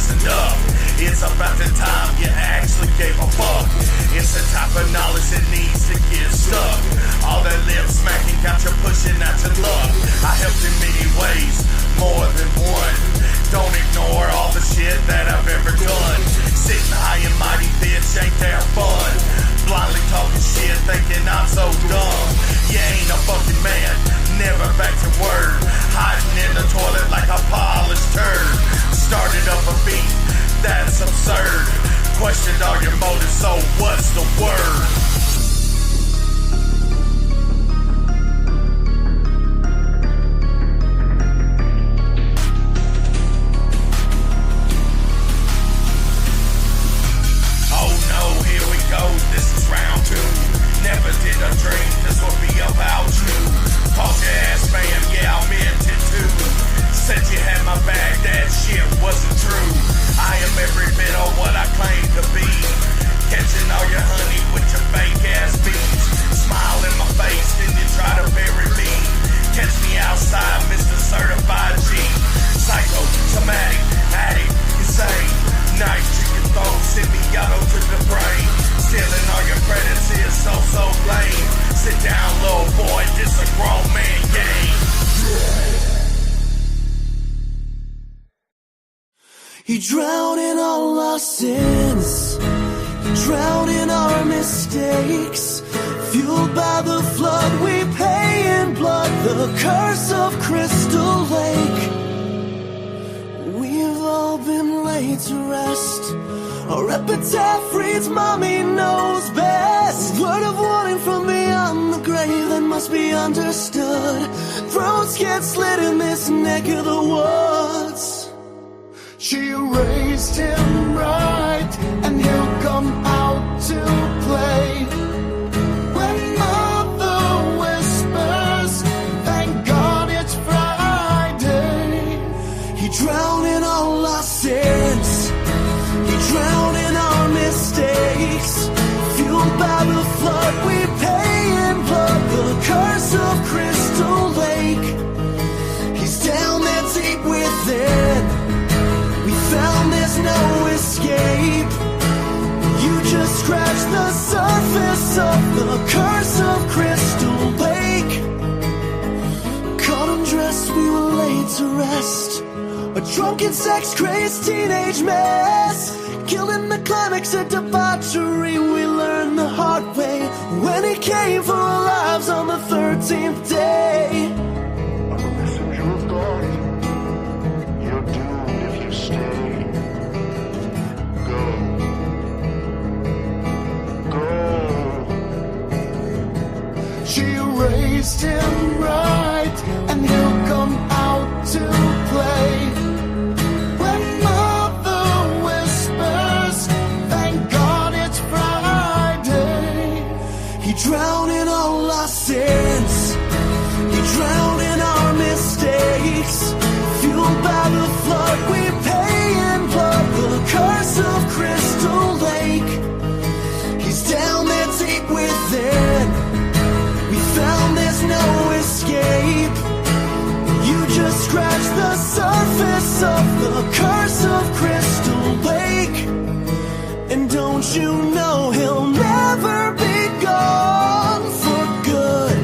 listen up. It's about the time you actually gave a fuck. It's the type of knowledge that needs to get stuck. All that lip smacking got you pushing out your luck. I helped in many ways, more than one. Don't ignore all the shit that I've ever done. Sitting high and mighty, bitch, ain't that fun? Blindly talking shit, thinking I'm so dumb. You ain't a fucking man, never back to word. Hiding in the toilet like a polished turd. Started up a beat, that's absurd. Questioned all your motives, so what's the word? Oh no, here we go, this is round two. Never did a dream this would be about you. Called your ass fam, yeah, I meant it too. Said you had my back, that shit wasn't true. I am every bit of what I claim to be. Catching all your honey with your fake ass beats. Smile in my face, then you try to bury me. Catch me outside, Mr. Certified G. Psycho, somatic, addict, insane. Nice chicken throw, semi-auto to the brain. Stealing all your credits is so lame. Sit down, little boy, this a grown man game. You drown in all our sins, you drown in our mistakes. Fueled by the flood we pay in blood, the curse of Crystal Lake. We've all been laid to rest. Our epitaph reads, Mommy knows best. Word of warning from beyond the grave that must be understood. Throats get slit in this neck of the woods. She raised him right, and he'll come out to play. When mother whispers, thank God it's Friday. He drowned in all our sins, he drowned in our mistakes. Fueled by the flood we pay in blood, the curse of Crystal Lake. He's down there deep within, found there's no escape. You just scratched the surface of the curse of Crystal Lake. Caught undressed, we were laid to rest. A drunken, sex-crazed teenage mess. Killed in the climax of debauchery. We learned the hard way when he came for our lives on the 13th day. I'm a messenger of God. You're doomed if you stay. She raised him right, and he'll come out to play. When mother whispers, thank God it's Friday. He drowned in all our sins, he drowned in our mistakes. Fueled by the flood we pay in blood, the curse of Crystal Lake. He's down there deep within, found there's no escape. You just scratched the surface of the curse of Crystal Lake. And don't you know he'll never be gone for good?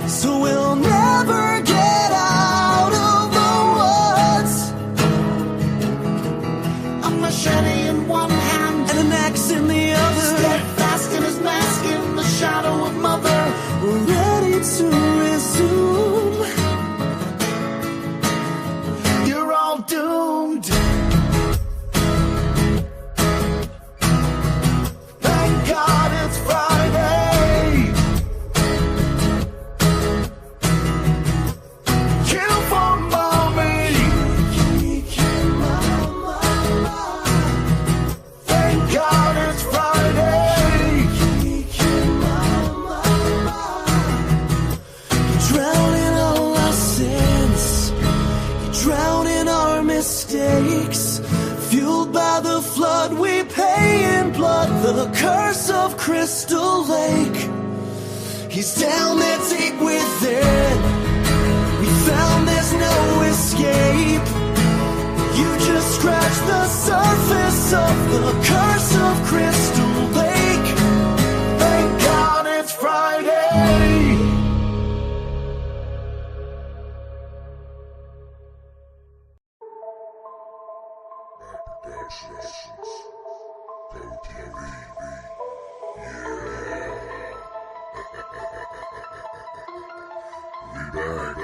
So we'll never get out of the woods. A machete in one hand and an axe in the other, steadfast in his mask in the shadow of mother. We're ready to resume. You're all doomed. Thank God it's Friday. Kill for mommy. Thank God it's Friday. Mistakes, fueled by the flood we pay in blood, the curse of Crystal Lake. He's down there deep within, we found there's no escape. You just scratch the surface of the curse of Crystal Lake. Thank God it's Friday. Produktionz. We back.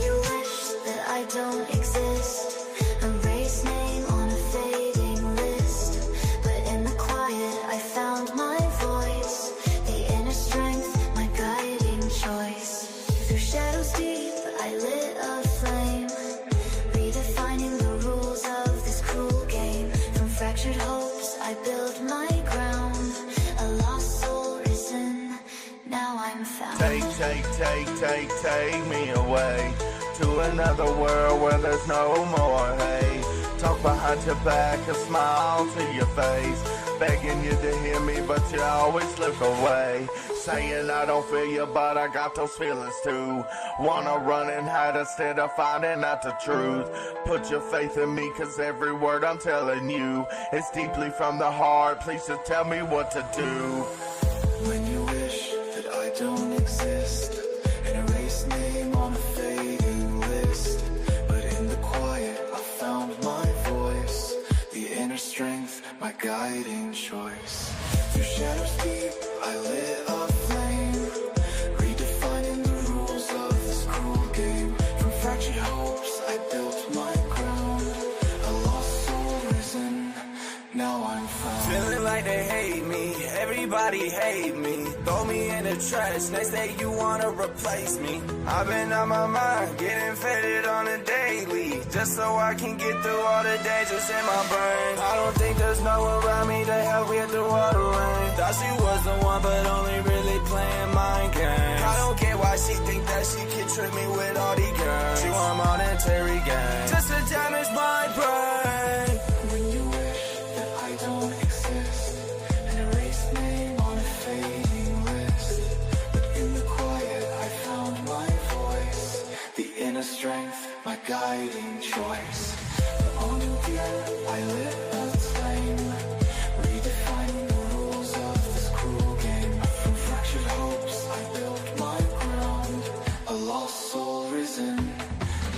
You wish that I don't exist. Erase name on a fading list. But in the quiet I found my voice. The inner strength, my guiding choice. Through shadows deep I lit a flame. Redefining the rules of this cruel game. From fractured hopes I build my ground. A lost soul risen, now I'm found. Take me away to another world where there's no more hate. Talk behind your back, a smile to your face. Begging you to hear me, but you always look away. Saying I don't feel you, but I got those feelings too. Wanna run and hide instead of finding out the truth. Put your faith in me, cause every word I'm telling you is deeply from the heart. Please just tell me what to do. When you wish that I don't exist, an erased name on a fading list. But in the quiet I found my voice. The inner strength, my guiding choice. Through shadows deep I lit a flame. Redefining the rules of this cruel game. From fractured hopes I built my ground. A lost soul risen, now I'm found. Feeling like they hate me, everybody hate me. Throw me in the trash, next day you wanna replace me. I've been on my mind, getting faded on a daily. Just so I can get through all the dangers in my brain. I don't think there's no one around me to help get through all the rain. Thought she was the one, but only really playing mind games. I don't get why she think that she can trick me with all these girls. She want monetary gain, just to damage my brain. When you wish that I don't exist, an erased name on a fading list. But in the quiet I found my voice. The inner strength, my guiding choice. On you here I lit a flame. Redefining the rules of this cruel game. From fractured hopes I built my ground. A lost soul risen,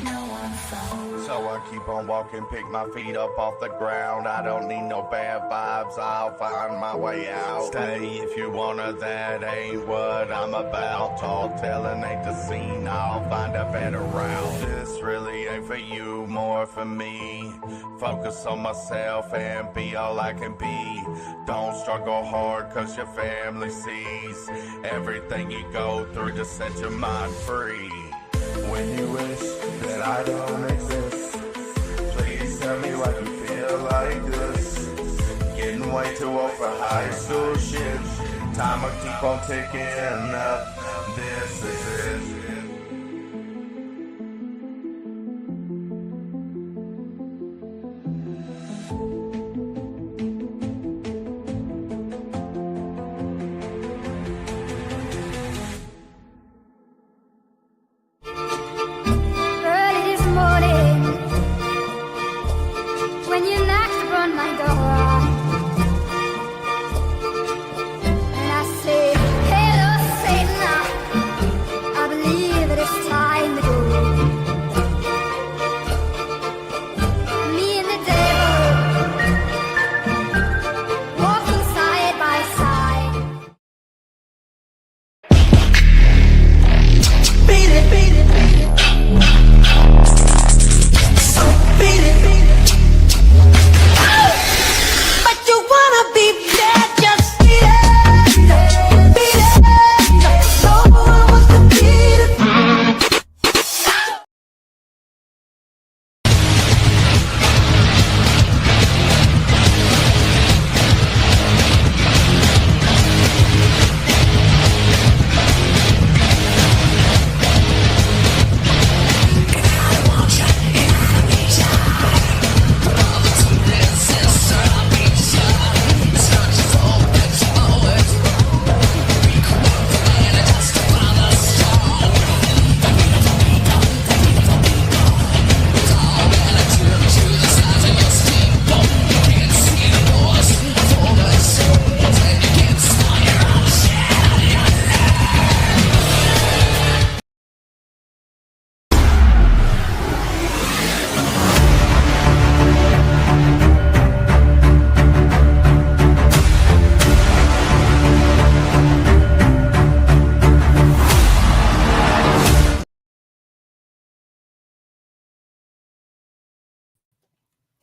now I'm found. So I keep on walking, pick my feet up off the ground. I don't need no bad vibes, I'll find my way out. Stay if you wanna, that ain't what I'm about. Tall telling ain't the scene, I'll find a better route. This really ain't for you, more for me. Focus on myself and be all I can be. Don't struggle hard cause your family sees everything you go through to set your mind free. When you wish that I don't exist, please tell me why you feel like this. Getting way too old for high school shit. Time will keep on ticking up. This is it. Early this morning, when you knocked upon my door, and I said, "Hello, Satan, I believe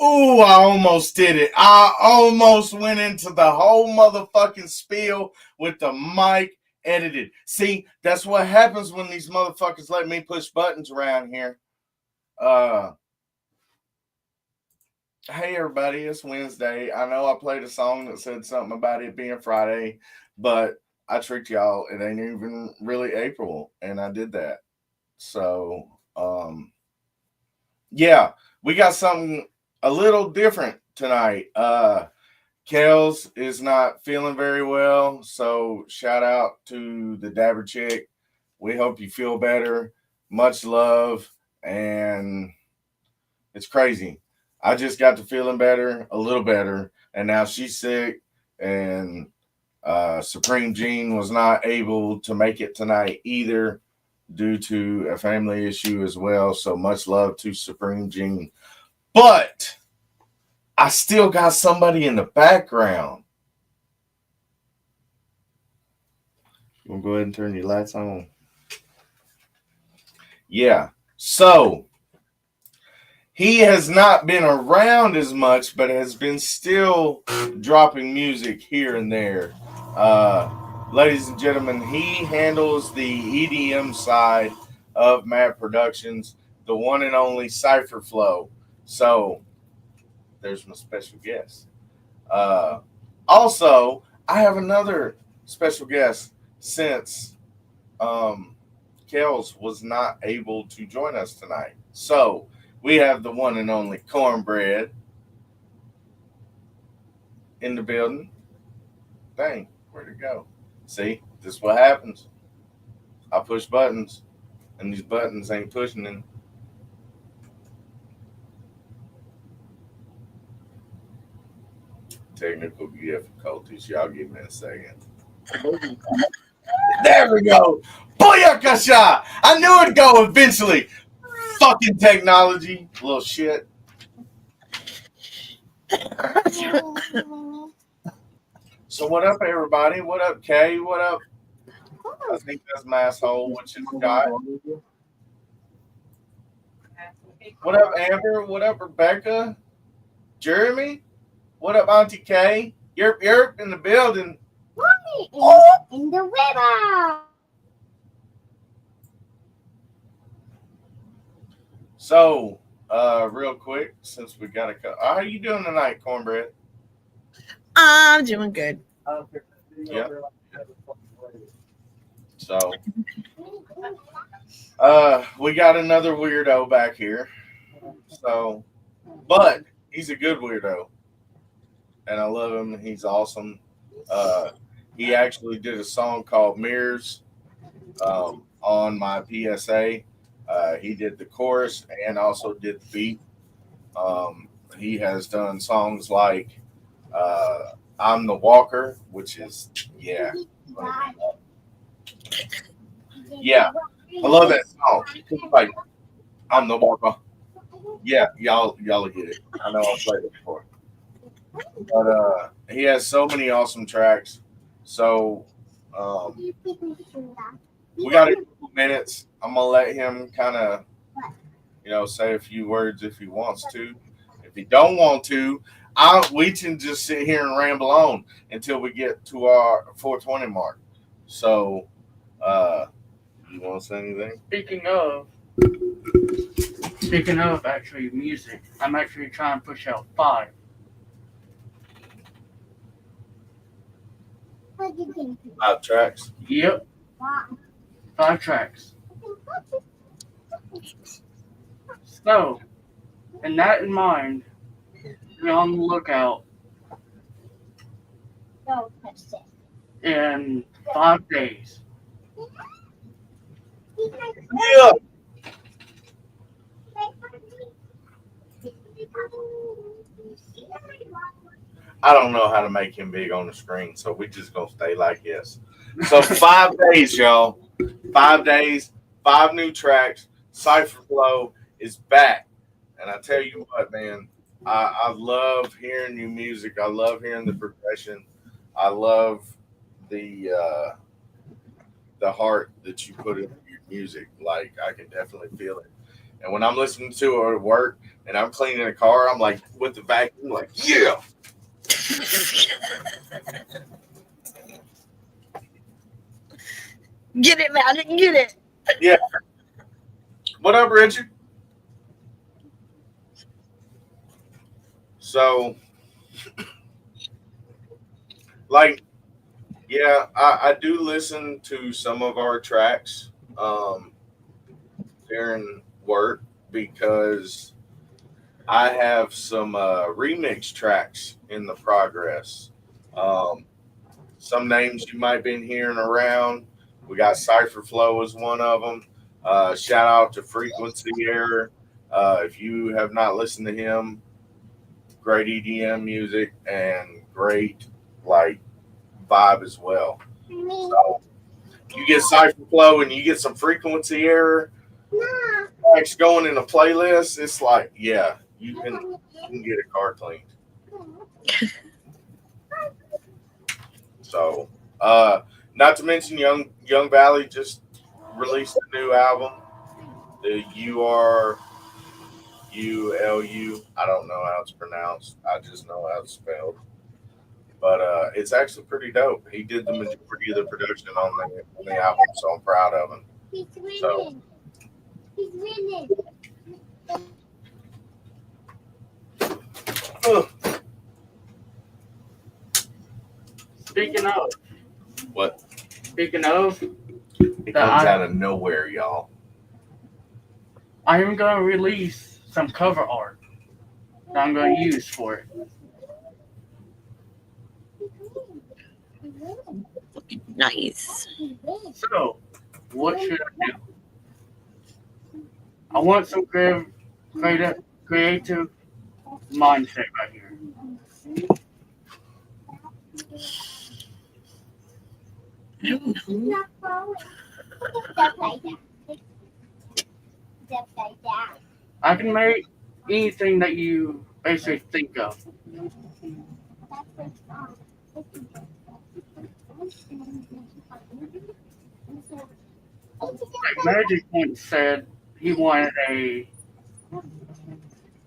Ooh, I almost did it. I almost went into the whole motherfucking spiel with the mic edited. See, that's what happens when these motherfuckers let me push buttons around here. Hey everybody, it's Wednesday. I know I played a song that said something about it being Friday, but I tricked y'all. It ain't even really April, and I did that. So, yeah, we got something a little different tonight. Kels is not feeling very well, so shout out to the Dabber Chick. We hope you feel better. Much love, and it's crazy. I just got to feeling better, a little better, and now she's sick. And Supreme Jean was not able to make it tonight either due to a family issue as well. So much love to Supreme Jean. But I still got somebody in the background. You want to go ahead and turn your lights on? Yeah. So he has not been around as much, but has been still dropping music here and there. Ladies and gentlemen, he handles the EDM side of M.A.D Productions, the one and only Cypher Flow. So there's my special guest. Also, I have another special guest since Kels was not able to join us tonight. So we have the one and only Cornbread in the building. Dang, where'd it go? See, this is what happens. I push buttons, and these buttons ain't pushing in. Technical difficulties. Y'all give me a second. There we go. Booyakasha! I knew it'd go eventually. Fucking technology. Little shit. So what up, everybody? What up, Kay? What up? I think that's my asshole. What you got? What up, Amber? What up, Rebecca? Jeremy? What up, Auntie Kay? You're in the building. In the river. So, real quick, since we got to how you doing tonight, Cornbread? I'm doing good. Yeah. So, we got another weirdo back here. So, but he's a good weirdo, and I love him. He's awesome. He actually did a song called Mirrors on my PSA. He did the chorus and also did the beat. He has done songs like I'm the Walker, which is, yeah. Yeah, I love that song. It's like, I'm the Walker. Yeah, y'all will get it. I know I've played it before. But he has so many awesome tracks. So we got a couple minutes. I'm gonna let him kind of, say a few words if he wants to. If he don't want to, we can just sit here and ramble on until we get to our 420 mark. So, you want to say anything? Speaking of actually music, I'm actually trying to push out 5. Five tracks. Yep, 5 tracks. So, and that in mind, be on the lookout in 5 days. Yeah. I don't know how to make him big on the screen, so we just gonna stay like this. So 5 days, y'all. 5 days, 5 new tracks. Cypher Flow is back, and I tell you what, man, I love hearing new music. I love hearing the progression. I love the heart that you put into your music. Like I can definitely feel it. And when I'm listening to it at work and I'm cleaning the car, I'm like with the vacuum, like, yeah. Get it, Magic, get it. Yeah. What up, Richard? So, like, yeah, I do listen to some of our tracks during work because I have some remix tracks in the progress. Um, some names you might have been hearing around. We got Cypher Flow as one of them. Shout out to Frequency Error. If you have not listened to him, great EDM music and great like vibe as well. So you get Cypher Flow and you get some Frequency Error tracks going in a playlist. It's like, yeah, you can get a car cleaned. So, not to mention Young Valley just released a new album. The URULU. I don't know how it's pronounced. I just know how it's spelled. But it's actually pretty dope. He did the majority of the production on the album, so I'm proud of him. He's winning. So, He's winning. Speaking of, what? Speaking of, It comes out of nowhere, y'all. I am going to release some cover art that I'm going to use for it. Nice. So, what should I do? I want some creative mindset right here. I don't know. I can make anything that you basically think of. Like Magic once said he wanted a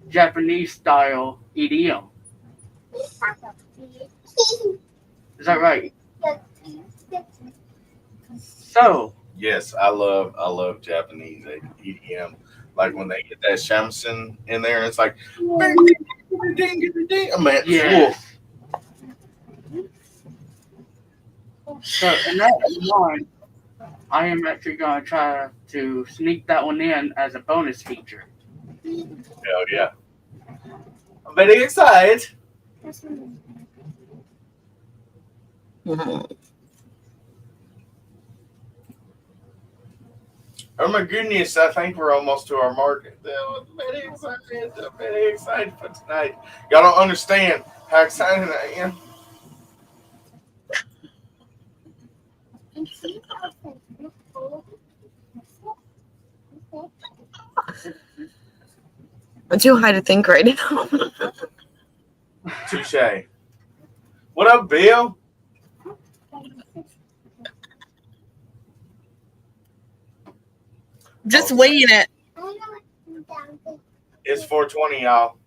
Japanese style EDM. Is that right? So, Yes, I love Japanese EDM. Like when they get that shamisen in there, it's like, man, yeah. So, in that mind, I am actually going to try to sneak that one in as a bonus feature. hell yeah. I'm very excited. Oh my goodness, I think we're almost to our market. I'm very excited. I'm very excited for tonight. Y'all don't understand how excited I am. I'm too high to think right now. Touche. What up, Bill? Just winging it. It's 420, y'all.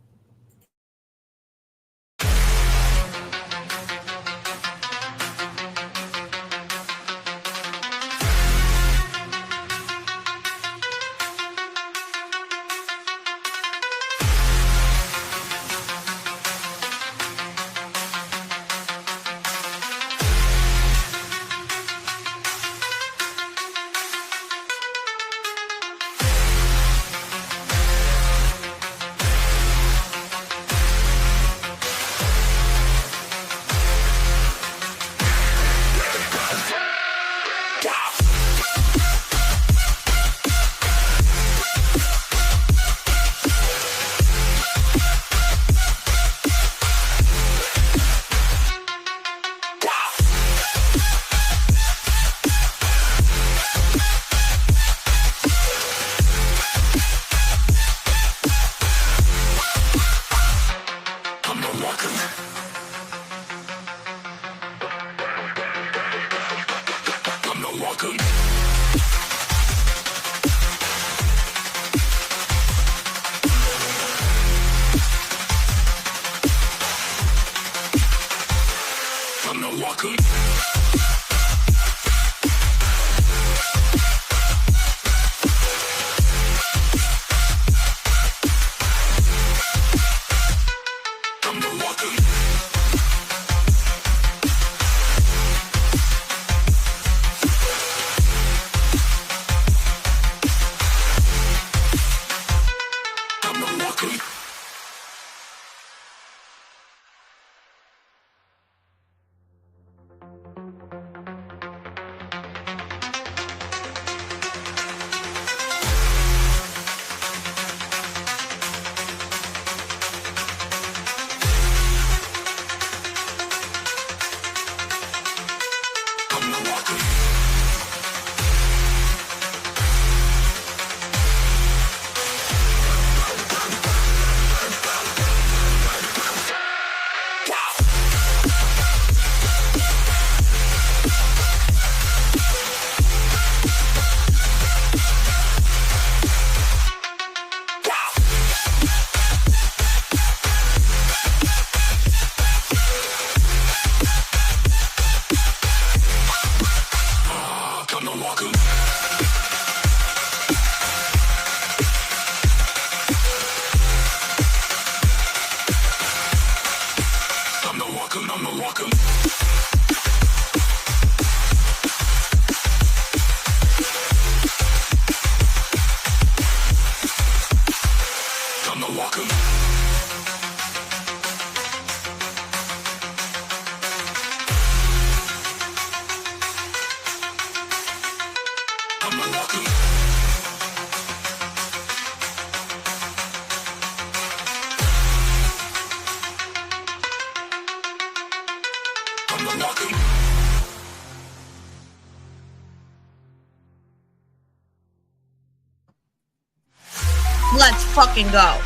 Let's fucking go.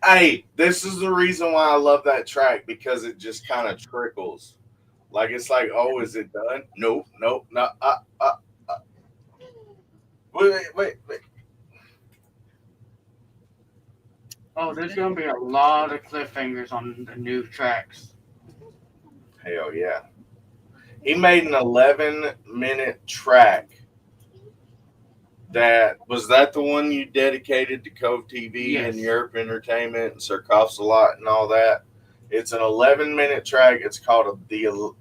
Hey, this is the reason why I love that track, because it just kind of trickles. Like, it's like, oh, is it done? Nope, nope, no. Wait. Oh, there's gonna be a lot of cliffhangers on the new tracks. Hell yeah. He made an 11-minute track. That the one you dedicated to Cove TV Yes. and Europe Entertainment and Surkoff's a lot and all that? It's an 11-minute track. It's called Electric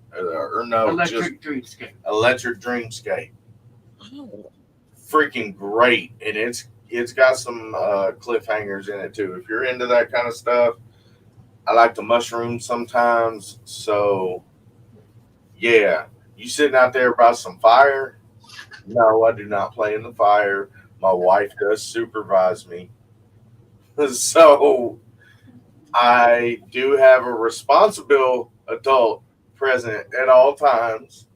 Dreamscape. Electric Dreamscape. Oh. Freaking great, and it's got some cliffhangers in it too. If you're into that kind of stuff, I like to mushroom sometimes. So yeah, you sitting out there by some fire? No, I do not play in the fire. My wife does supervise me, so I do have a responsible adult present at all times.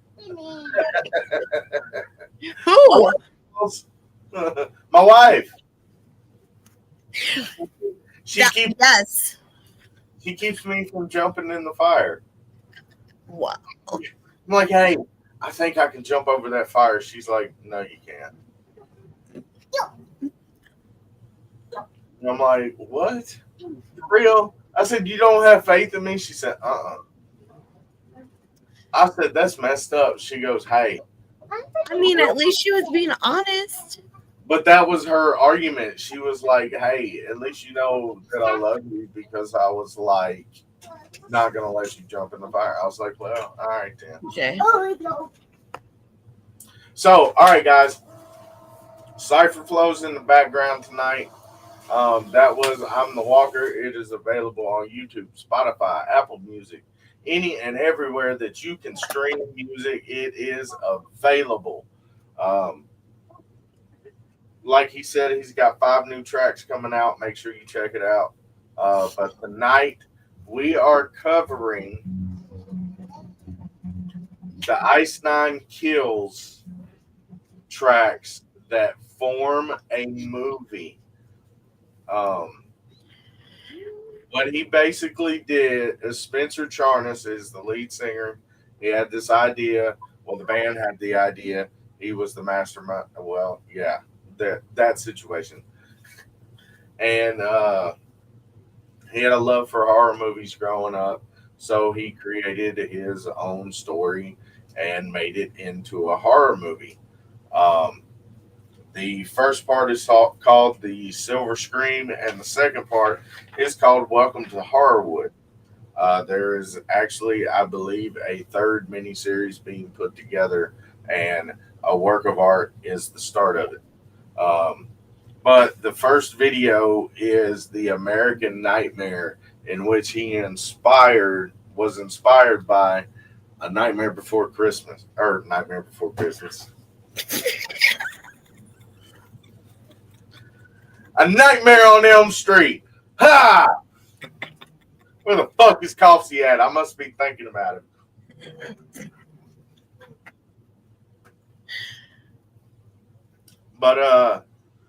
Who? My wife. She Yes. keeps me from jumping in the fire. Wow. I'm like, hey, I think I can jump over that fire. She's like, no, you can't. And I'm like, what? For real? I said, you don't have faith in me? She said, uh-uh. I said, that's messed up. She goes, hey. I mean, at least she was being honest. But that was her argument. She was like, hey, at least you know that I love you, because I was like, not going to let you jump in the fire. I was like, well, all right then. Okay. So, all right, guys. Cypher Flow's in the background tonight. That was I'm the Walker. It is available on YouTube, Spotify, Apple Music, any and everywhere that you can stream music. It is available. Like he said, he's got 5 new tracks coming out. Make sure you check it out. But tonight we are covering the Ice Nine Kills tracks that form a movie. What he basically did is, Spencer Charnas is the lead singer. He had this idea. Well, the band had the idea. He was the mastermind. Well, yeah, that situation. And he had a love for horror movies growing up, so he created his own story and made it into a horror movie. Um, the first part is called The Silver Scream, and the second part is called Welcome to Horrorwood. There is actually, I believe, a third miniseries being put together, and a work of art is the start of it. But the first video is the American Nightmare, in which he was inspired by A Nightmare Before Christmas, or Nightmare Before Christmas. A Nightmare on Elm Street. Ha! Where the fuck is Coffee at? I must be thinking about him. But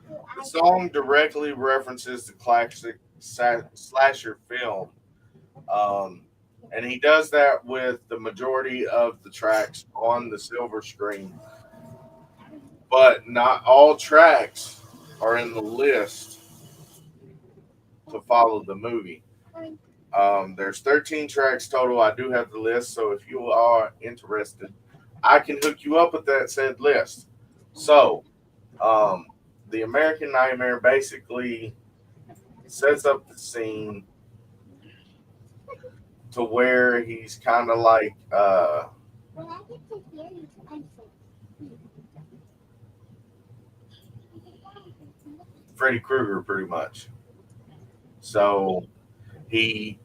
the song directly references the classic slasher film. And he does that with the majority of the tracks on the Silver Screen. But not all tracks are in the list to follow the movie. There's 13 tracks total. I do have the list, so if you are interested, I can hook you up with that said list. So, the American Nightmare basically sets up the scene to where he's kind of like Freddy Krueger, pretty much. So he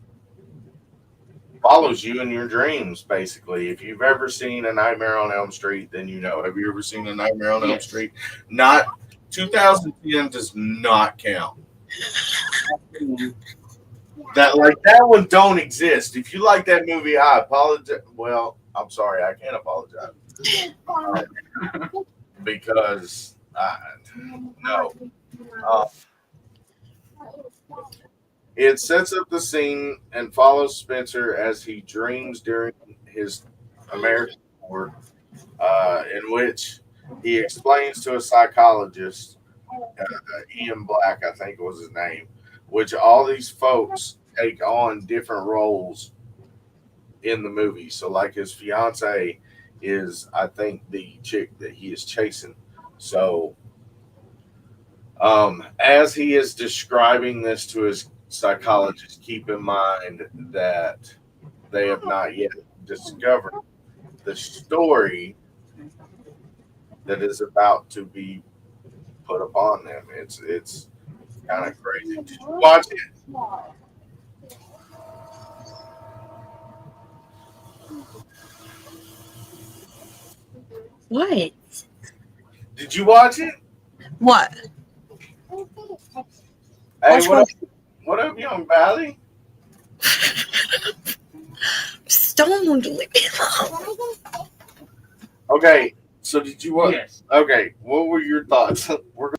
follows you in your dreams, basically. If you've ever seen A Nightmare on Elm Street, then you know. Have you ever seen A Nightmare on Elm Street? Not 2010 does not count. That one don't exist. If you like that movie, I apologize. Well, I'm sorry, I can't apologize because no. It sets up the scene and follows Spencer as he dreams during his American tour, in which he explains to a psychologist, Ian Black, I think was his name, which all these folks take on different roles in the movie. So, like his fiance is, I think, the chick that he is chasing. So, as he is describing this to his psychologist, keep in mind that they have not yet discovered the story that is about to be put upon them. It's kind of crazy. Did you watch it? What? Did you watch it? What? Hey, what up, young Valley? Stoned. Leave me alone. Okay, so did you watch? Yes. Okay, what were your thoughts? We're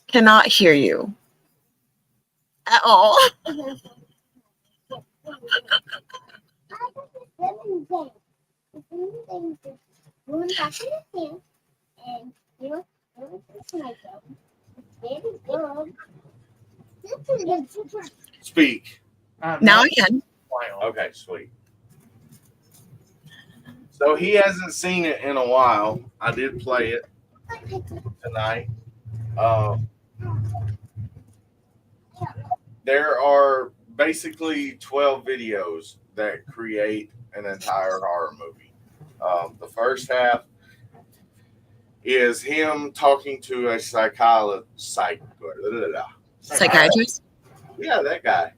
Cannot hear you at all. speak. Now I can. Okay, sweet. So he hasn't seen it in a while. I did play it tonight. There are basically 12 videos that create an entire horror movie. The first half is him talking to a psychiatrist. Yeah, that guy.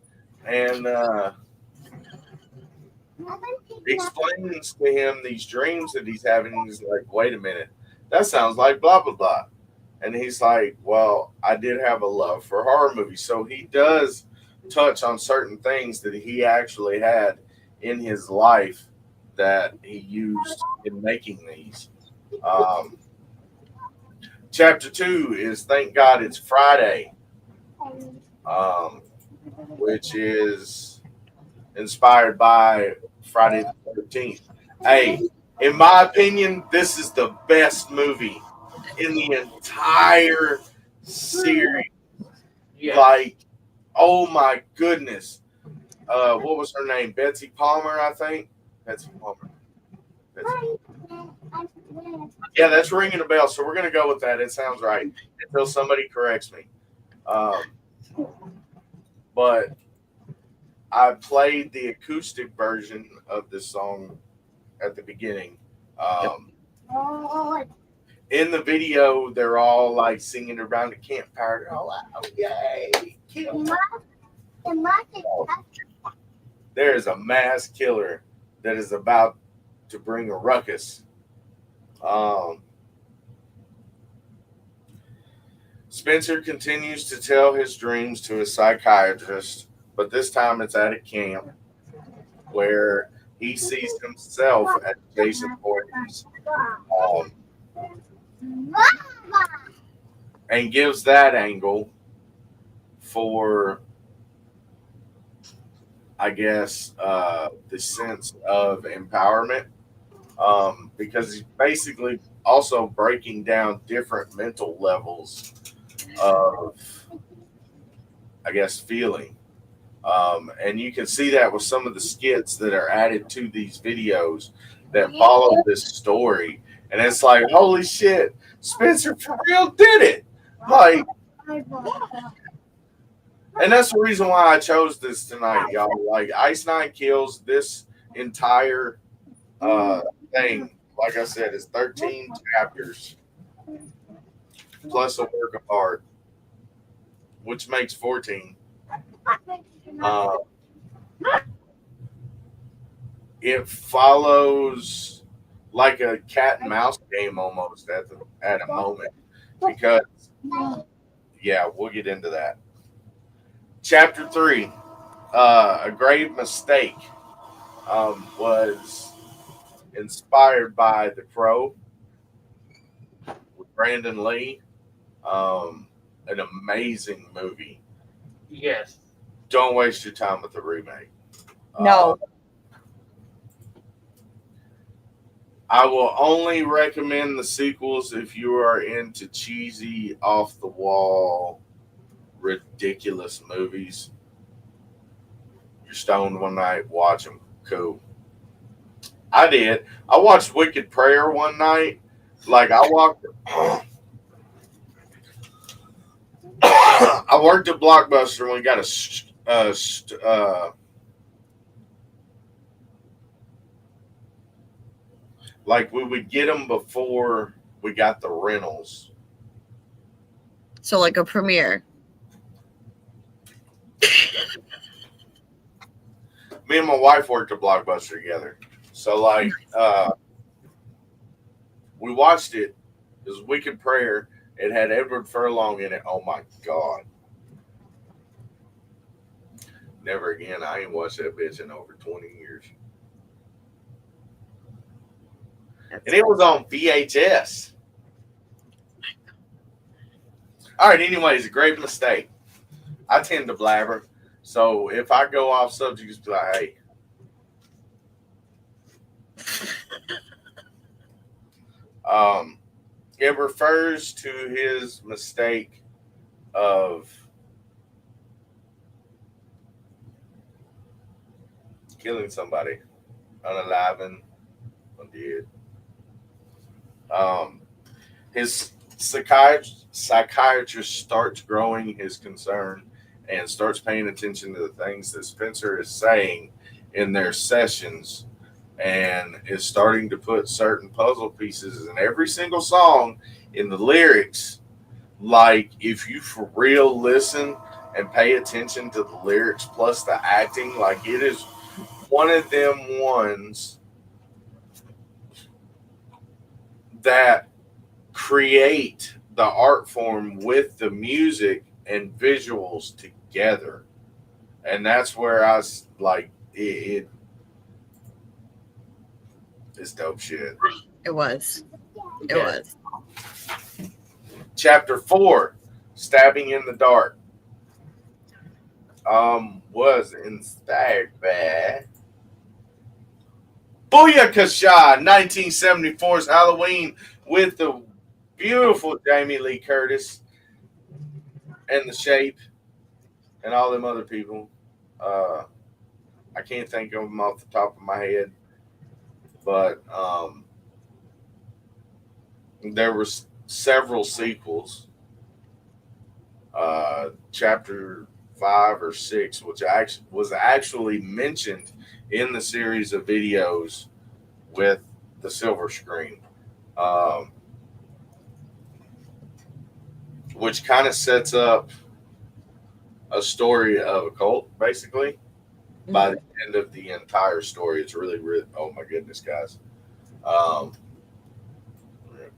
And explains to him these dreams that he's having. He's like, wait a minute, that sounds like blah, blah, blah. And he's like, well, I did have a love for horror movies. So he does touch on certain things that he actually had in his life that he used in making these. Um, chapter 2 is Thank God It's Friday, um, which is inspired by Friday the 13th. Hey, in my opinion, this is the best movie in the entire series. Yeah. Like, oh my goodness. What was her name? Betsy Palmer, I think. Betsy Palmer. Yeah, that's ringing a bell. So we're gonna go with that. It sounds right until somebody corrects me. Um, but I played the acoustic version of this song at the beginning. In the video, they're all like singing around the campfire. They're all like, "Oh yay, kill!" There is a mass killer that is about to bring a ruckus. Spencer continues to tell his dreams to a psychiatrist, but this time it's at a camp where he sees himself as Jason Voorhees, and gives that angle for, I guess, the sense of empowerment, because he's basically also breaking down different mental levels of, I guess, feeling. And you can see that with some of the skits that are added to these videos that follow this story. And it's like, holy shit, Spencer for real did it. Like, and that's the reason why I chose this tonight, y'all. Like, Ice Nine Kills, this entire thing, like I said, is 13 chapters plus a work of art, which makes 14. It follows like a cat and mouse game almost at a moment, because yeah, we'll get into that. Chapter 3, A Grave Mistake, was inspired by The Crow with Brandon Lee. An amazing movie. Yes. Don't waste your time with the remake. No. I will only recommend the sequels if you are into cheesy, off the wall, ridiculous movies. You're stoned one night, watch them. Cool. I did. I watched Wicked Prayer one night. Like, I walked. I worked at Blockbuster when we got like, we would get them before we got the rentals. So like a premiere. Me and my wife worked at Blockbuster together. So, like, we watched it. It was Wicked Prayer. It had Edward Furlong in it. Oh, my God. Never again. I ain't watched that bitch in over 20 years. And it was on VHS. All right, anyways, a great mistake. I tend to blabber. So if I go off subject, just be like, hey. It refers to his mistake of killing somebody, unalive, undead. His psychiatrist starts growing his concern and starts paying attention to the things that Spencer is saying in their sessions, and is starting to put certain puzzle pieces in every single song in the lyrics. Like, if you for real listen and pay attention to the lyrics plus the acting, like, it is one of them ones that create the art form with the music and visuals together. And that's where I like it It's dope shit. It was. It Yeah. was. Chapter 4, Stabbing in the Dark. Was inspired by Booyakasha 1974's Halloween with the beautiful Jamie Lee Curtis and The Shape and all them other people. I can't think of them off the top of my head, but there were several sequels. Chapter 5 or 6, which was actually mentioned in the series of videos with the silver screen, which kind of sets up a story of a cult, basically. By the end of the entire story, it's really, oh my goodness, guys. Real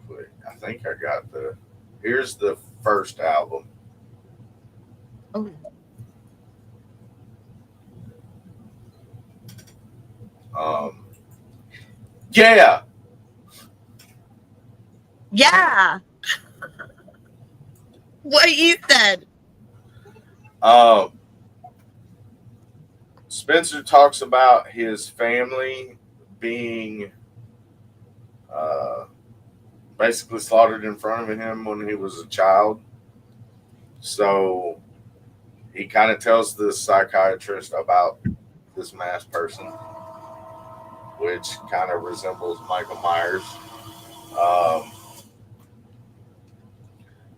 quick, I think I got here's the first album. Oh. Yeah. Yeah. What you said. Spencer talks about his family being basically slaughtered in front of him when he was a child. So he kind of tells the psychiatrist about this masked person, which kind of resembles Michael Myers.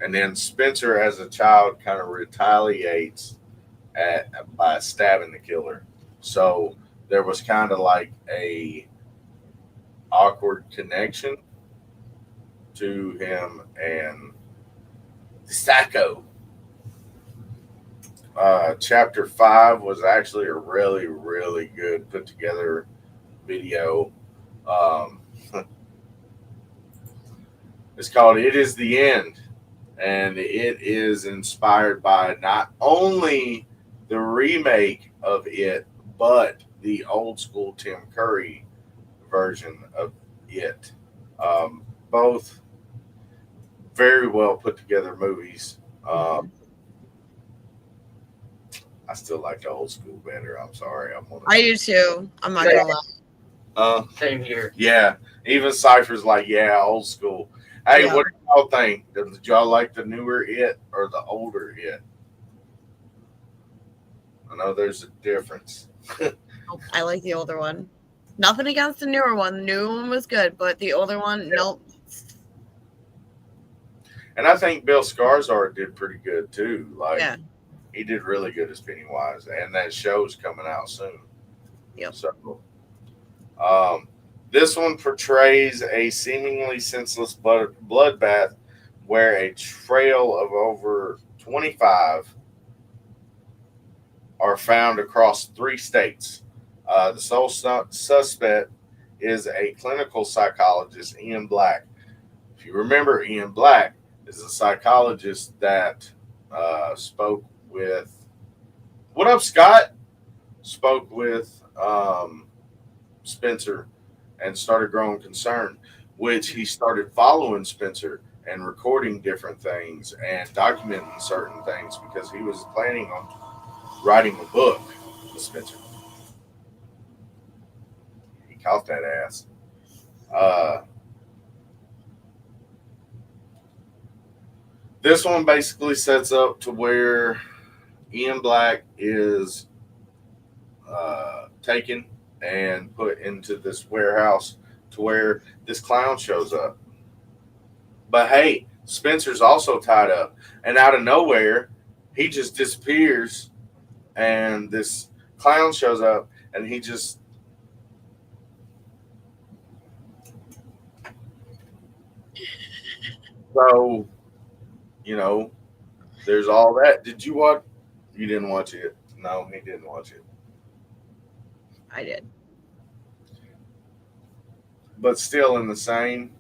And then Spencer, as a child, kind of retaliates by stabbing the killer. So there was kind of like a awkward connection to him and the psycho. Chapter 5 was actually a really, really good put together video. It's called It Is the End. And it is inspired by not only the remake of it, but the old school Tim Curry version of it. Both very well put together movies. I still like the old school better. I'm sorry. I do too. I'm not gonna lie. Same here. Yeah. Even Cypher's like, yeah, old school. Hey, Yeah. what do y'all think? Did y'all like the newer It or the older It? I know there's a difference. I like the older one. Nothing against the newer one. The newer one was good, but the older one, nope. And I think Bill Skarsgård did pretty good too. Like, Yeah. he did really good as Pennywise, and that show's coming out soon. Yep. So, this one portrays a seemingly senseless bloodbath where a trail of over 25 are found across 3 states. The sole suspect is a clinical psychologist, Ian Black. If you remember, Ian Black is a psychologist that spoke with, what up, Scott? Spoke with Spencer and started growing concerned, which he started following Spencer and recording different things and documenting certain things because he was planning on writing a book with Spencer. He caught that ass. This one basically sets up to where Ian Black is taken and put into this warehouse to where this clown shows up. But hey, Spencer's also tied up, and out of nowhere, he just disappears, and this clown shows up, and he just so, you know, there's all that. Did you watch? You didn't watch it. No, he didn't watch it. I did. But still in the same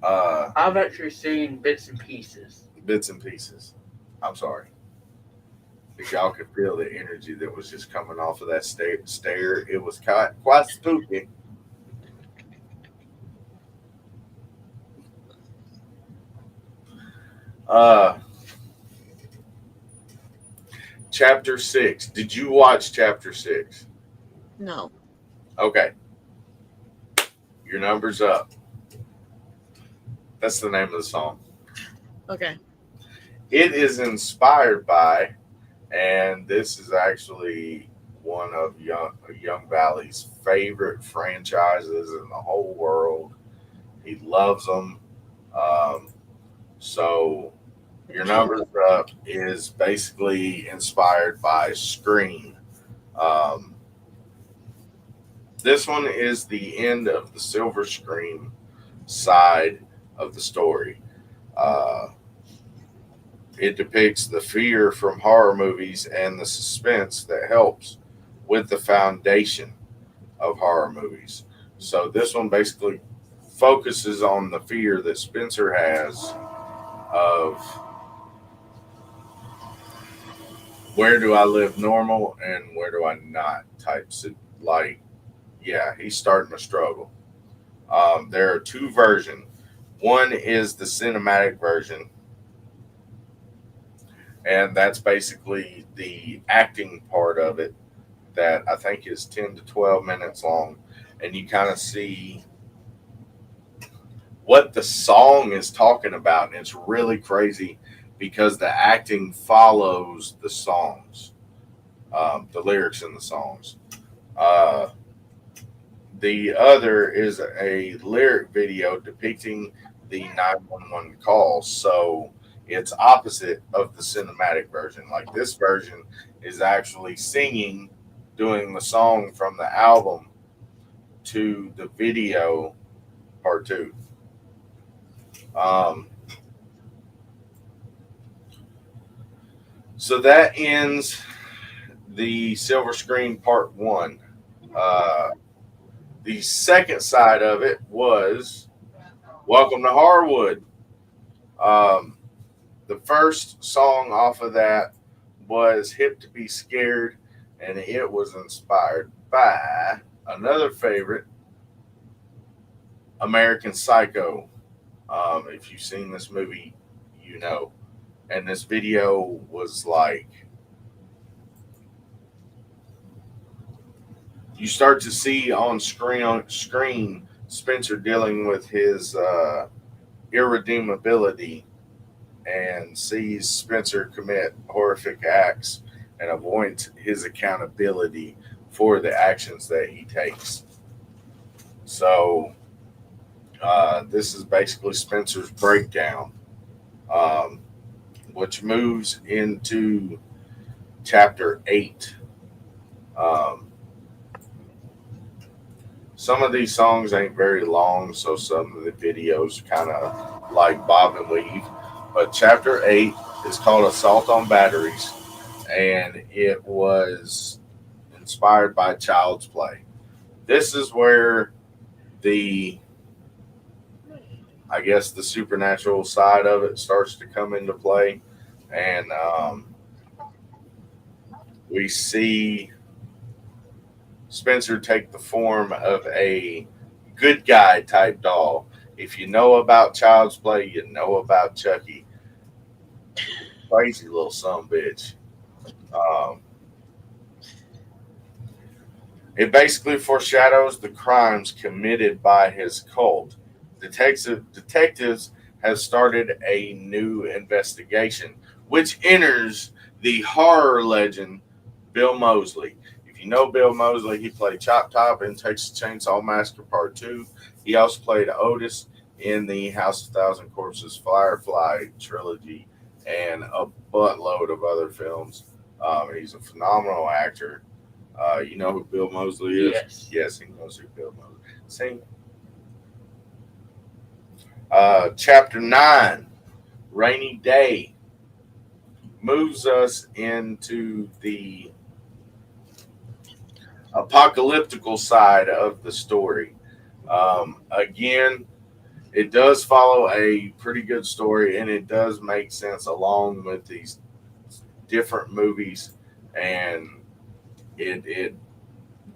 I've actually seen bits and pieces. bits and pieces. I'm sorry. If y'all could feel the energy that was just coming off of that stair, it was quite spooky. Uh, chapter 6. Did you watch chapter 6? No. Okay. Your number's up. That's the name of the song. Okay. It is inspired by, and this is actually one of Young Valley's favorite franchises in the whole world. He loves them. Um, so your numbers up is basically inspired by Scream. Um, this one is the end of the Silver Scream side of the story. Uh, it depicts the fear from horror movies and the suspense that helps with the foundation of horror movies. So this one basically focuses on the fear that Spencer has of where do I live normal and where do I not types. Like, yeah, he's starting to struggle. There are two versions. One is the cinematic version, and that's basically the acting part of it that I think is 10 to 12 minutes long. And you kind of see what the song is talking about. And it's really crazy because the acting follows the songs, the lyrics in the songs. Uh, the other is a lyric video depicting the 911 call. So it's opposite of the cinematic version. Like this version is actually singing, doing the song from the album to the video part two. Um, so that ends the Silver Screen part one. The second side of it was Welcome to Harwood. The first song off of that was Hip to Be Scared, and it was inspired by another favorite, American Psycho. If you've seen this movie, you know. And this video was like, you start to see on screen Spencer dealing with his irredeemability and sees Spencer commit horrific acts and avoids his accountability for the actions that he takes. So this is basically Spencer's breakdown, which moves into chapter 8. Um, some of these songs ain't very long, so some of the videos kind of like bob and weave. But chapter 8 is called Assault on Batteries, and it was inspired by Child's Play. This is where the, I guess, the supernatural side of it starts to come into play. And we see Spencer take the form of a good guy type doll. If you know about Child's Play, you know about Chucky. Crazy little son bitch. It basically foreshadows the crimes committed by his cult. Detectives have started a new investigation, which enters the horror legend Bill Moseley. If you know Bill Moseley, he played Chop Top in Texas Chainsaw Massacre Part 2. He also played Otis in the House of Thousand Corpses Firefly trilogy and a buttload of other films. He's a phenomenal actor. You know who Bill Moseley is? Yes. Yes, he knows who Bill Moseley is. Sing. Chapter 9, Rainy Day, moves us into the apocalyptical side of the story. Again, it does follow a pretty good story, and it does make sense along with these different movies, and it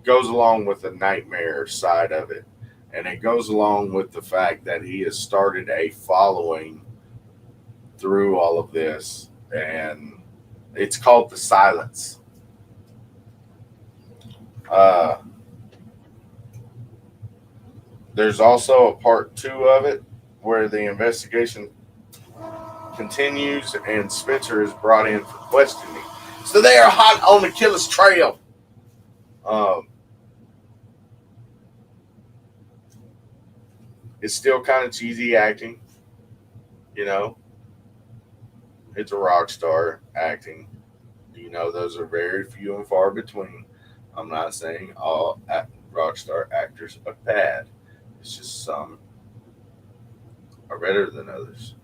goes along with the nightmare side of it, and it goes along with the fact that he has started a following through all of this, and it's called The Silence. Uh, there's also a part 2 of it where the investigation continues and Spencer is brought in for questioning. So they are hot on the killer's trail. It's still kind of cheesy acting, you know. It's a rock star acting. You know, those are very few and far between. I'm not saying all rock star actors are bad. It's just some are better than others.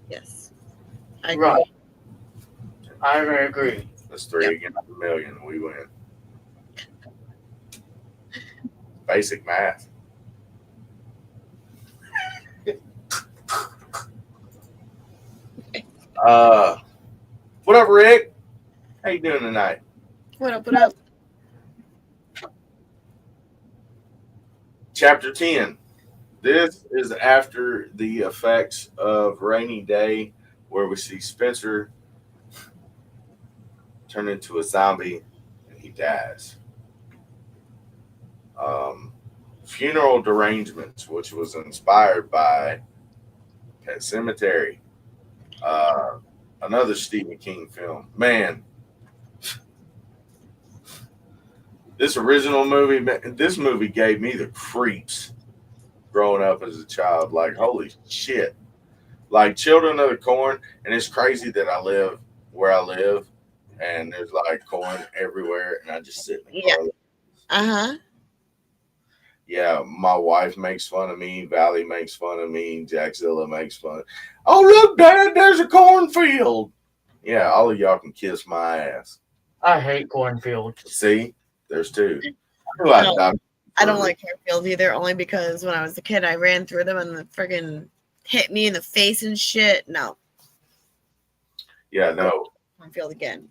Yes. I agree. Right. I agree. That's 3 against a million. We win. Basic math. What up, Rick? How you doing tonight? What up, what up? Chapter 10. This is after the effects of Rainy Day, where we see Spencer turn into a zombie and he dies. Funeral Derangements, which was inspired by Pet Sematary, another Stephen King film. Man, this movie gave me the creeps growing up as a child. Like, holy shit. Like Children of the Corn, and it's crazy that I live where I live and there's like corn everywhere and I just sit in the car. Uh-huh. Yeah, my wife makes fun of me, Valley makes fun of me, Jackzilla makes fun. Oh, look, Dad, there's a cornfield. Yeah, all of y'all can kiss my ass. I hate cornfields. See? There's 2. I don't like cornfields either, only because when I was a kid, I ran through them and the friggin' hit me in the face and shit. No. Yeah, no. Cornfield again.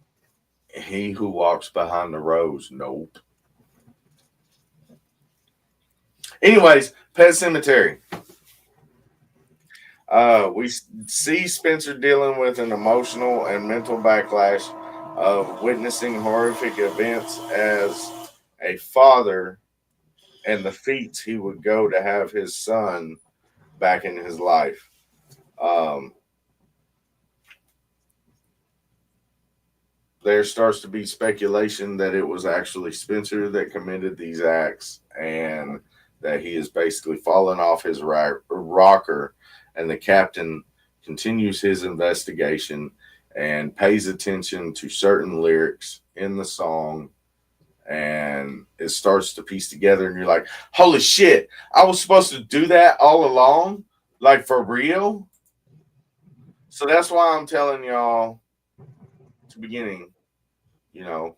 He who walks behind the rose, nope. Anyways, Pet Sematary. We see Spencer dealing with an emotional and mental backlash of witnessing horrific events as a father and the feats he would go to have his son back in his life. There starts to be speculation that it was actually Spencer that committed these acts and that he is basically fallen off his rocker, and the captain continues his investigation and pays attention to certain lyrics in the song, and it starts to piece together, and you're like, holy shit, I was supposed to do that all along? Like, for real? So that's why I'm telling y'all at the beginning, you know,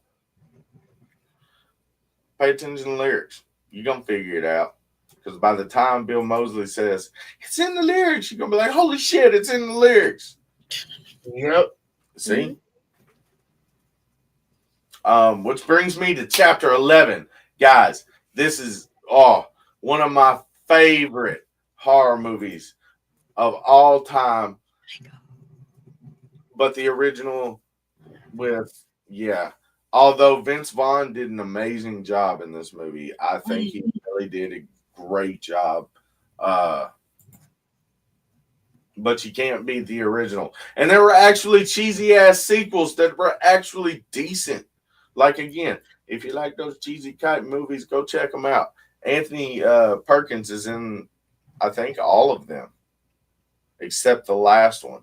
pay attention to the lyrics. You're going to figure it out. Because by the time Bill Moseley says, it's in the lyrics, you're going to be like, holy shit, it's in the lyrics. Yep. See? Which brings me to chapter 11. Guys, this is one of my favorite horror movies of all time. But the original although Vince Vaughn did an amazing job in this movie, I think he really did a great job. But you can't beat the original. And there were actually cheesy ass sequels that were actually decent. Like, again, if you like those cheesy kite movies, go check them out. Anthony Perkins is in, I think, all of them except the last one.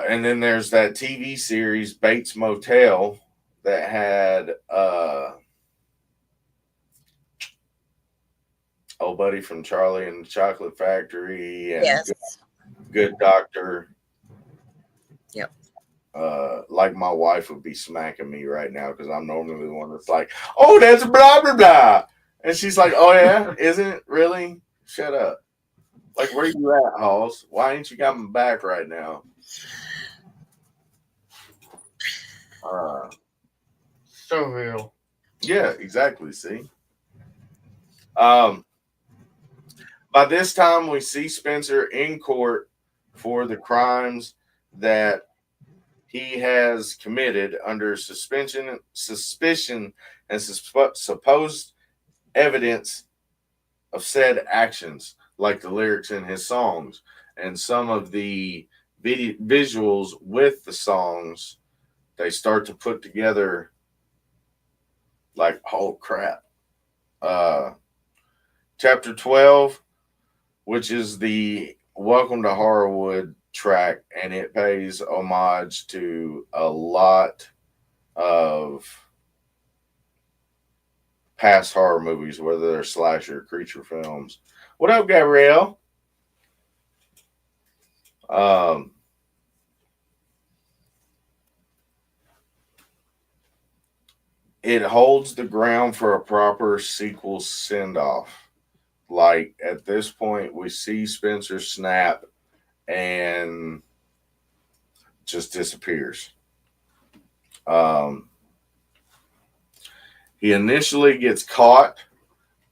And then there's that TV series, Bates Motel, that had old buddy from Charlie and the Chocolate Factory and Good Doctor. Yep. Like my wife would be smacking me right now because I'm normally the one that's like, oh, that's blah, blah, blah. And she's like, oh, yeah? Isn't it? Really? Shut up. Like, where you at, Halls? Why ain't you got my back right now? So real. Yeah, exactly. See? By this time, we see Spencer in court for the crimes that he has committed under suspicion, and supposed evidence of said actions, like the lyrics in his songs and some of the visuals with the songs. They start to put together like, oh crap. Chapter 12, which is the Welcome to Horrorwood track, and it pays homage to a lot of past horror movies, whether they're slasher creature films. What up, Gabrielle? It holds the ground for a proper sequel send-off. Like, at this point, we see Spencer snap and just disappears. He initially gets caught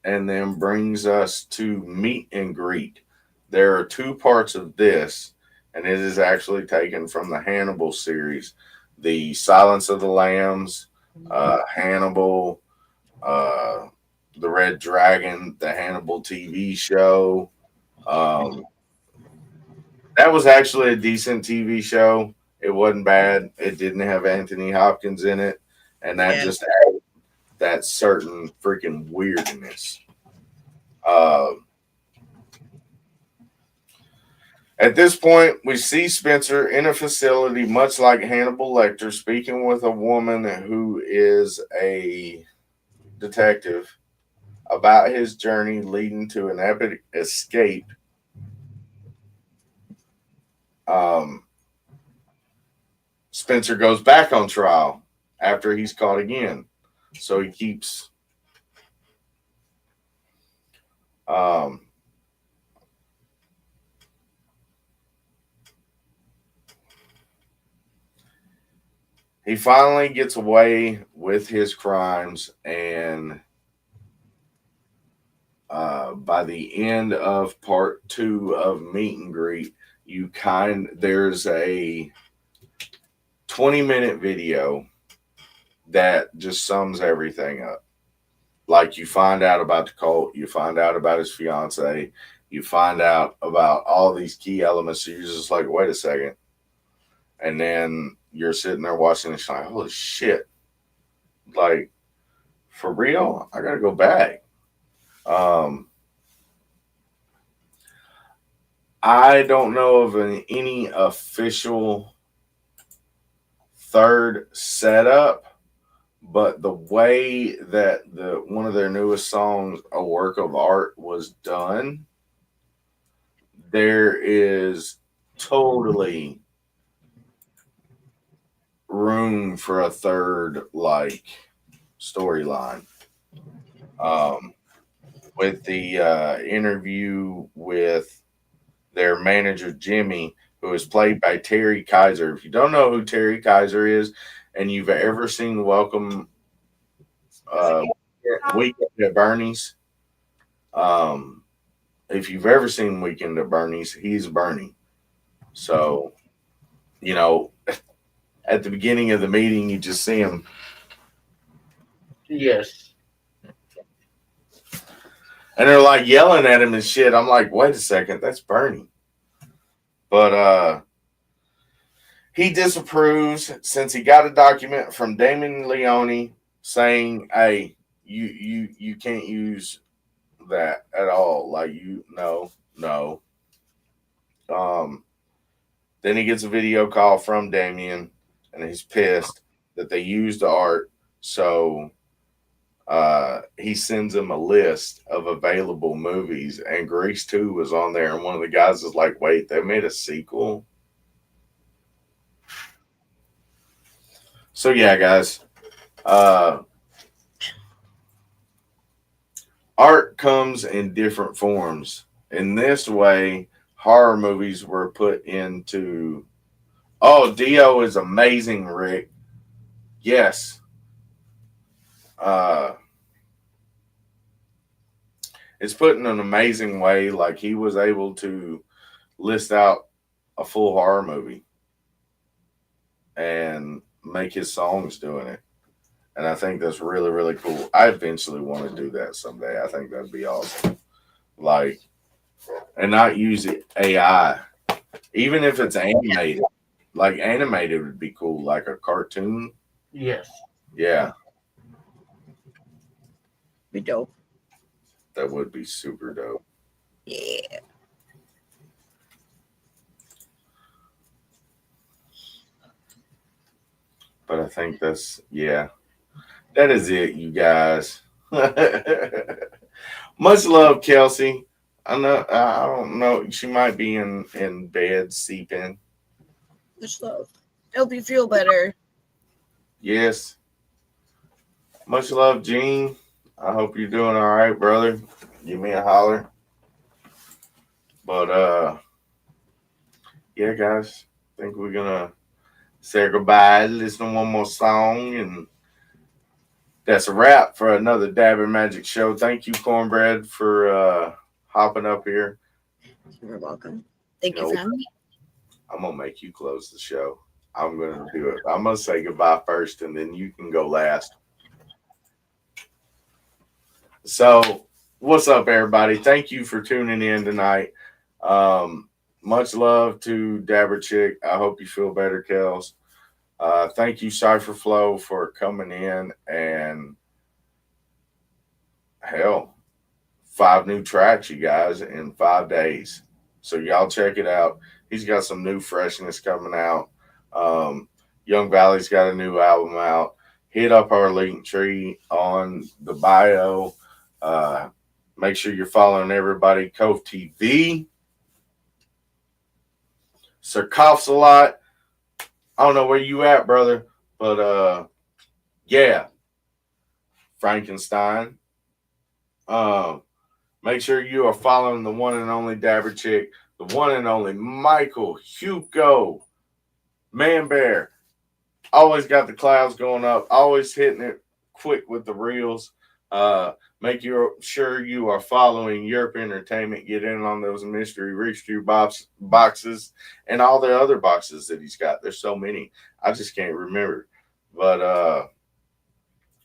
and then brings us to meet and greet. There are two parts of this, and it is actually taken from the Hannibal series. The Silence of the Lambs, Hannibal, the Red Dragon, the Hannibal TV show. That was actually a decent TV show. It wasn't bad. It didn't have Anthony Hopkins in it, and that just added that certain freaking weirdness. At this point, we see Spencer in a facility, much like Hannibal Lecter, speaking with a woman who is a detective about his journey leading to an epic escape. Spencer goes back on trial after he's caught again. So he keeps he finally gets away with his crimes, and by the end of part 2 of Meet and Greet, there's a 20-minute video that just sums everything up. Like, you find out about the cult, you find out about his fiance, you find out about all these key elements. So you're just like, wait a second. And then you're sitting there watching this, like, holy shit. Like, for real? I gotta go back. I don't know of any official third setup, but the way that one of their newest songs, A Work of Art, was done, there is totally room for a third like storyline. With the interview with their manager Jimmy, who is played by Terry Kaiser. If you don't know who Terry Kaiser is, and you've ever seen Welcome Weekend at Bernie's, if you've ever seen Weekend at Bernie's, he's Bernie. So, you know, at the beginning of the meeting, you just see him. Yes. And they're like yelling at him and shit. I'm like, wait a second, that's Bernie. But he disapproves since he got a document from Damon Leone saying, hey, you can't use that at all. Like, no. Then he gets a video call from Damien, and he's pissed that they used the art. So he sends him a list of available movies, and Grease 2 was on there. And one of the guys is like, wait, they made a sequel? So yeah, guys, art comes in different forms. In this way, horror movies were put into. Oh, Dio is amazing, Rick. Yes. It's put in an amazing way. Like, he was able to list out a full horror movie and make his songs doing it. And I think that's really, really cool. I eventually want to do that someday. I think that'd be awesome. Like, and not use AI, even if it's animated. Like animated would be cool, like a cartoon. Yes. Yeah, Be dope. that would be super dope. Yeah. But I think that's that is it, you guys. Much love, Kelsey. I don't know. She might be in bed sleeping. Much love. I hope you feel better. Yes. Much love, Gene. I hope you're doing all right, brother. Give me a holler. But yeah, guys. I think we're gonna say goodbye. Listen to one more song, and that's a wrap for another Dabber Magic show. Thank you, Cornbread, for hopping up here. You're welcome. Thank you for having me. I'm gonna make you close the show. I'm gonna do it. I'm gonna say goodbye first, and then you can go last. So, what's up, everybody? Thank you for tuning in tonight. Much love to Dabber Chick. I hope you feel better, Kels. Thank you, Cypher Flow, for coming in and hell, 5 new tracks, you guys, in 5 days. So y'all check it out. He's got some new freshness coming out. Young Valley's got a new album out. Hit up our link tree on the bio. Make sure you're following everybody. Cove TV. Sir Coughs a lot. I don't know where you at, brother, but yeah. Frankenstein. Make sure you are following the one and only Dabber Chick, the one and only Michael Hugo, Man Bear. Always got the clouds going up, always hitting it quick with the reels. Make sure you are following Europe Entertainment. Get in on those mystery rescue boxes and all the other boxes that he's got. There's so many. I just can't remember. But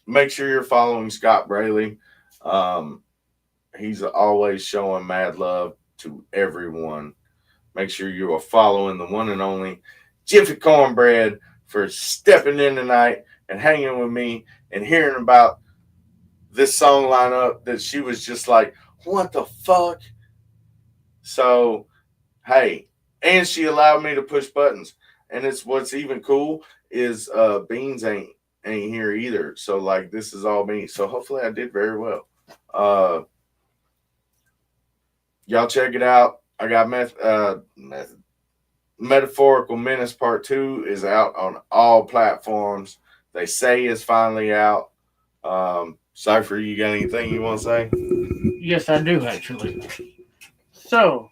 make sure you're following Scott Braley. He's always showing mad love to everyone. Make sure you are following the one and only Jiffy Cornbread for stepping in tonight and hanging with me and hearing about this song lineup that she was just like, what the fuck? So, hey, and she allowed me to push buttons. And it's what's even cool is Beans ain't here either. So, like, this is all me. So, hopefully I did very well. Y'all check it out. I got Metaphorical Menace Part 2 is out on all platforms. They say it's finally out. Cypher, you got anything you want to say? Yes, I do, actually. So,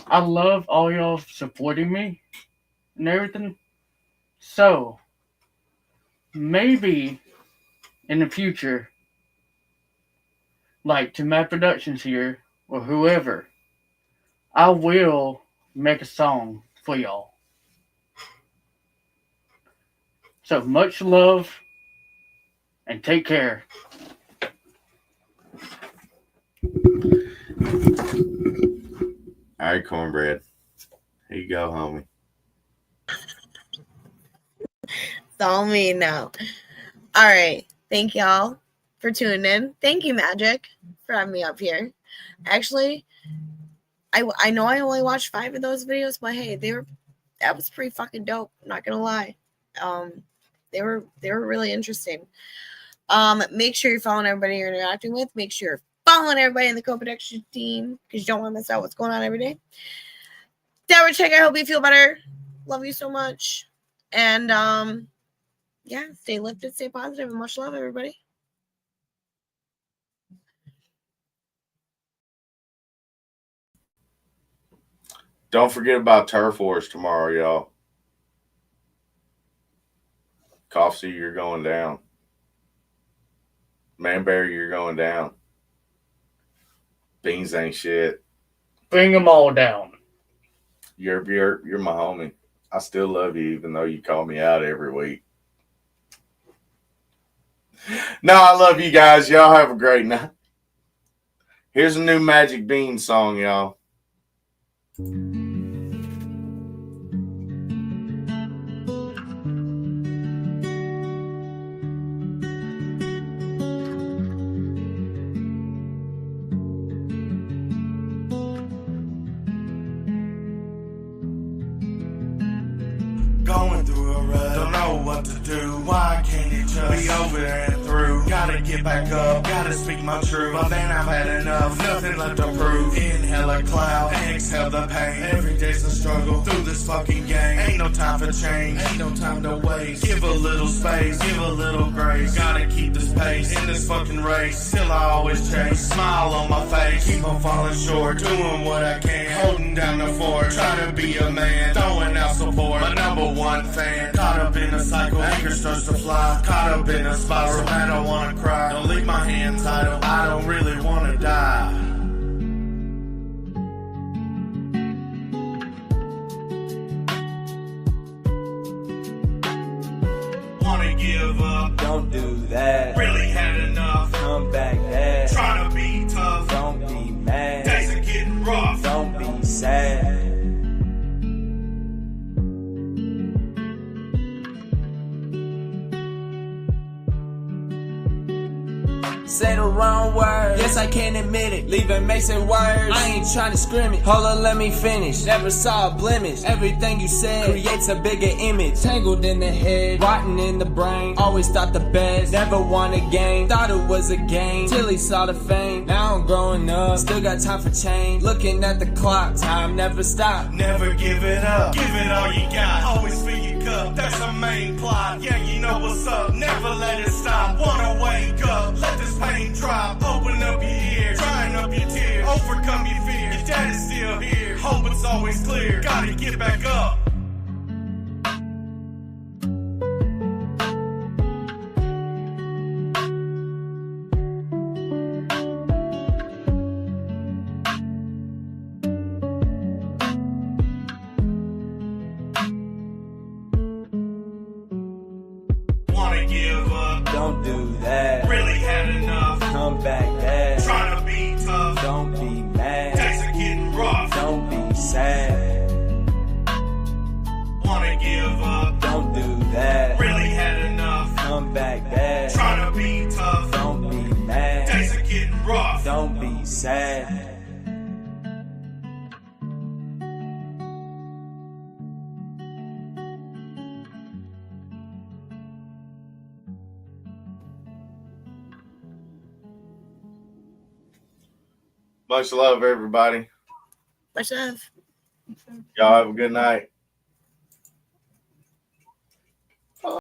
I love all y'all supporting me and everything. So, maybe in the future, like to my Productionz here, or whoever, I will make a song for y'all. So, much love and take care. All right, Cornbread. Here you go, homie. It's all me now. All right. Thank y'all for tuning in. Thank you, Magic, for having me up here. Actually, I know I only watched 5 of those videos, but hey, that was pretty fucking dope. I'm not gonna lie. They were really interesting. Make sure you're following everybody you're interacting with. Make sure you're following everybody in the co-production team because you don't want to miss out what's going on every day. Dabber Chick, I hope you feel better. Love you so much. And yeah, stay lifted, stay positive, and much love, everybody. Don't forget about Turf Wars tomorrow, y'all. Coffee, you're going down. Man Bear, you're going down. Beans ain't shit. Bring them all down. You're my homie. I still love you, even though you call me out every week. No, I love you guys. Y'all have a great night. Here's a new Magic Bean song, y'all. Going through a rut, don't know what to do. Why can't it just be over and through? Gotta get back up, gotta speak my truth. But then I've had enough, nothing left to prove. Inhale a cloud, exhale the pain. Every day's a struggle through this fucking game. Ain't no time for change, ain't no time to waste. Give a little space, give a little grace. Gotta keep the pace in this fucking race. Still I always chase, smile on my face. Keep on falling short, doing what I can. Holding down the fort, trying to be a man. Throwing out support, my number one fan. Caught up in a cycle, anger starts to fly. Caught up in a spiral, I don't wanna cry. Don't leave my hands idle, I don't really wanna die. Wanna give up, Don't do that. really had enough. Come back there. Trying to be tough, Don't be mad. days are getting rough. Don't be sad. Say the wrong word, yes I can admit it. Leaving Mason words, I ain't trying to scrimmage. Hold on, let me finish. Never saw a blemish. Everything you said creates a bigger image. Tangled in the head, rotten in the brain. Always thought the best, never won a game. Thought it was a game, till he saw the fame. Now I'm growing up, still got time for change. Looking at the clock, time never stop. Never give it up, give it all you got. Always fill your cup, that's the main plot. Yeah, you know what's up, never let it stop. Wanna wake up, let this pain drop. Open up your ears, drying up your tears. Overcome your fears, your dad is still here. Hope it's always clear, gotta get back up. Wanna give up, Don't do that. really had enough. Come back there. Trying to be tough, Don't be mad. days are getting rough. Don't be sad. Wanna give up, Don't do that. really had enough. Come back there. Trying to be tough, Don't be mad. days are getting rough. Don't be sad. Much love, everybody. Much love. Y'all have a good night.